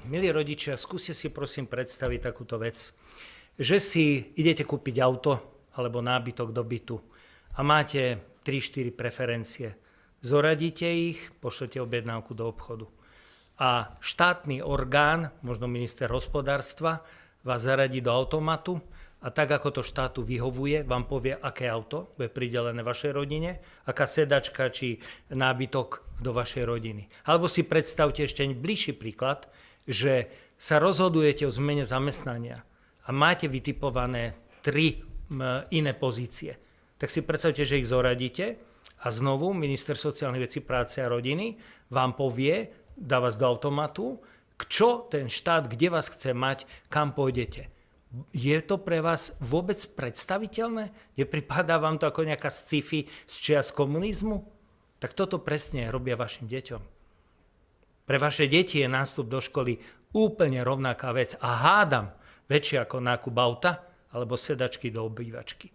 Milí rodičia, skúste si prosím predstaviť takúto vec, že si idete kúpiť auto alebo nábytok do bytu a máte 3-4 preferencie. Zoradíte ich, pošlete objednávku do obchodu. A štátny orgán, možno minister hospodárstva, vás zaradí do automatu a tak, ako to štátu vyhovuje, vám povie, aké auto bude pridelené vašej rodine, aká sedačka či nábytok do vašej rodiny. Alebo si predstavte ešte bližší príklad, že sa rozhodujete o zmene zamestnania a máte vytipované 3 iné pozície. Tak si predstavte, že ich zoradíte a znovu minister sociálnych vecí, práce a rodiny vám povie, dá vás do automatu, čo ten štát, kde vás chce mať, kam pôjdete. Je to pre vás vôbec predstaviteľné? Nepripadá vám to ako nejaká sci-fi z čias komunizmu? Tak toto presne robia vašim deťom. Pre vaše deti je nástup do školy úplne rovnaká vec a hádam väčšia ako nákup auta alebo sedačky do obývačky.